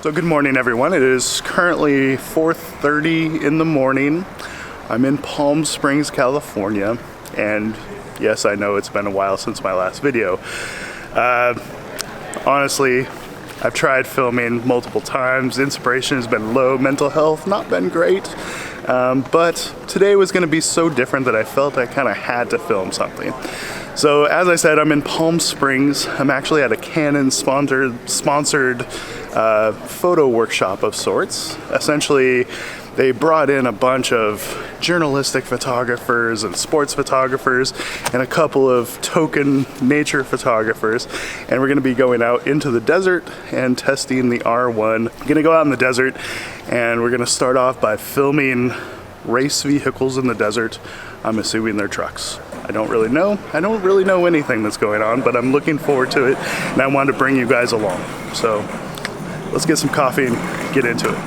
So good morning everyone. It is currently 4:30 in the morning. I'm in Palm Springs, California, and yes, I know it's been a while since my last video. Honestly, I've tried filming multiple times. Inspiration has been low, mental health not been great, but today was going to be so different that I felt I kind of had to film something. So as I said, I'm in Palm Springs. I'm actually at a Canon sponsored photo workshop of sorts. Essentially, they brought in a bunch of journalistic photographers and sports photographers and a couple of token nature photographers, and we're going to be going out into the desert and testing the R1. We're going to go out in the desert and we're going to start off by filming race vehicles in the desert. I'm assuming they're trucks. I don't really know anything that's going on, but I'm looking forward to it and I wanted to bring you guys along. So let's get some coffee and get into it.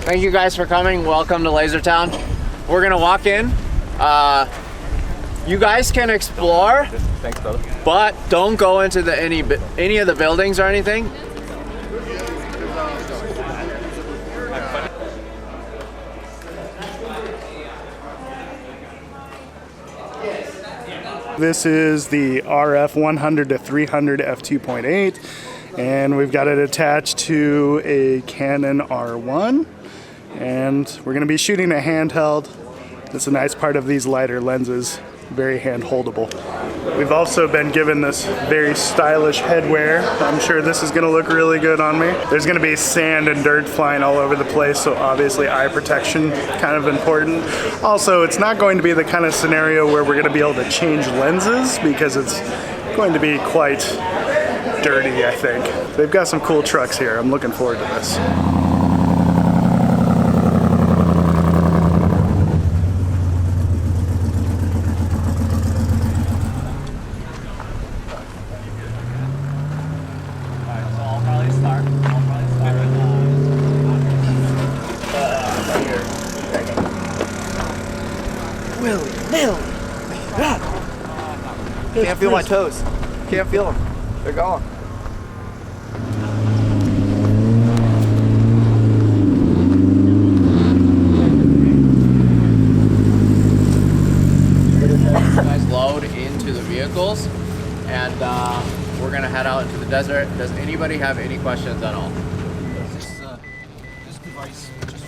Thank you guys for coming. Welcome to Lasertown. We're gonna walk in. You guys can explore. Thanks, brother. But don't go into any of the buildings or anything. This is the RF 100 to 300 f2.8, and we've got it attached to a Canon R1. And we're going to be shooting a handheld. That's a nice part of these lighter lenses, very hand holdable. We've also been given this very stylish headwear. I'm sure this is going to look really good on me. There's going to be sand and dirt flying all over the place, so obviously eye protection kind of important. Also, it's not going to be the kind of scenario where we're going to be able to change lenses because it's going to be quite dirty, I think. They've got some cool trucks here. I'm looking forward to this. Can't feel my toes. Can't feel them. They're gone. Guys load into the vehicles and we're gonna head out into the desert. Does anybody have any questions at all? This device just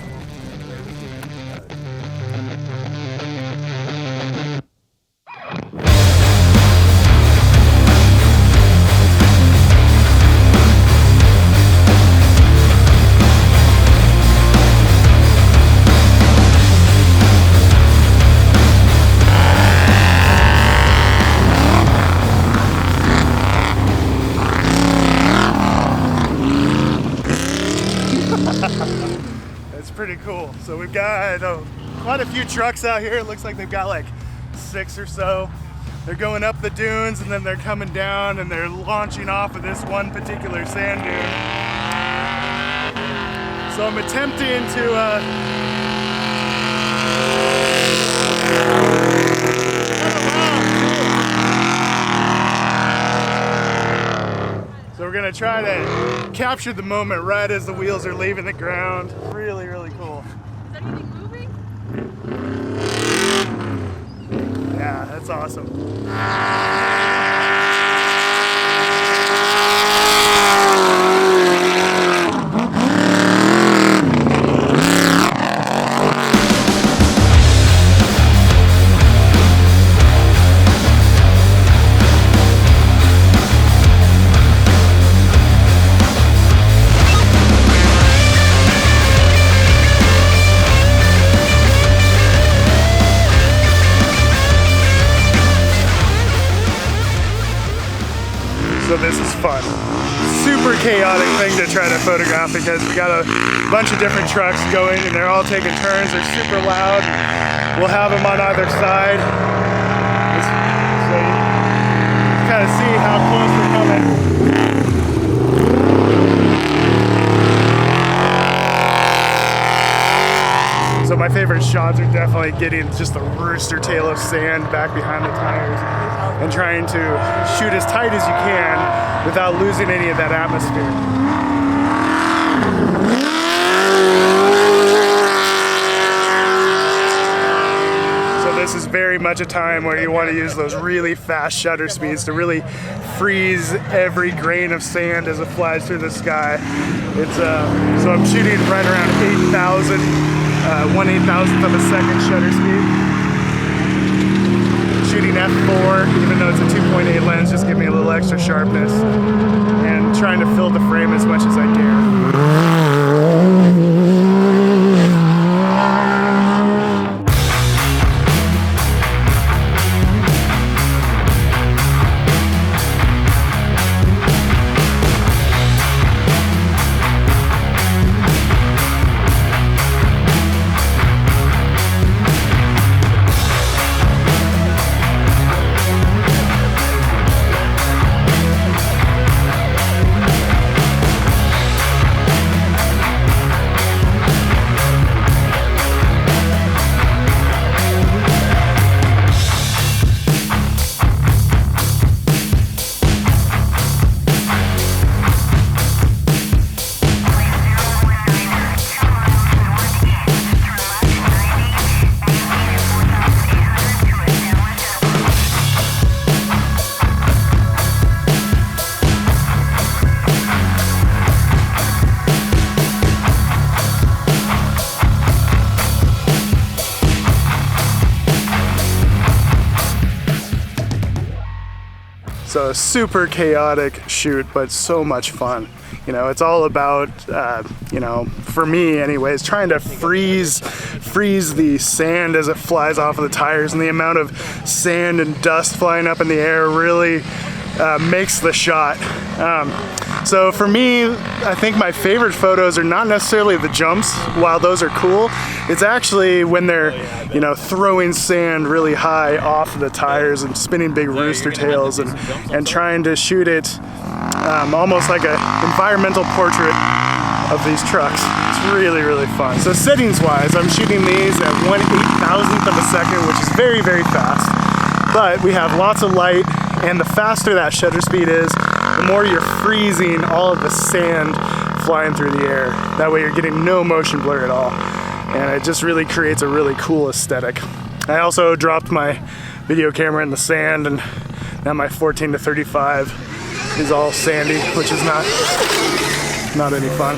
That's pretty cool. So we've got quite a few trucks out here. It looks like they've got like 6 or so. They're going up the dunes and then they're coming down and they're launching off of this one particular sand dune. So I'm attempting to So we're gonna try to capture the moment right as the wheels are leaving the ground. Really, really cool. Is anything moving? Yeah, that's awesome. So this is fun. Super chaotic thing to try to photograph because we got a bunch of different trucks going and they're all taking turns. They're super loud. We'll have them on either side. So you kind of see how close we're coming. So my favorite shots are definitely getting just the rooster tail of sand back behind the tires and trying to shoot as tight as you can without losing any of that atmosphere. So this is very much a time where you want to use those really fast shutter speeds to really freeze every grain of sand as it flies through the sky. It's so I'm shooting right around 8,000. 1/8,000th of a second shutter speed. Shooting f4, even though it's a 2.8 lens, just give me a little extra sharpness. And trying to fill the frame as much as I can. So a super chaotic shoot, but so much fun. You know, it's all about, you know, for me anyways, trying to freeze the sand as it flies off of the tires, and the amount of sand and dust flying up in the air really makes the shot. So for me, I think my favorite photos are not necessarily the jumps, while those are cool. It's actually when they're, you know, throwing sand really high off of the tires and spinning big rooster tails and trying to shoot it almost like an environmental portrait of these trucks. It's really, really fun. So settings wise, I'm shooting these at 1/8,000th of a second, which is very, very fast. But we have lots of light, and the faster that shutter speed is, the more you're freezing all of the sand flying through the air. That way you're getting no motion blur at all. And it just really creates a really cool aesthetic. I also dropped my video camera in the sand, and now my 14 to 35 is all sandy, which is not any fun.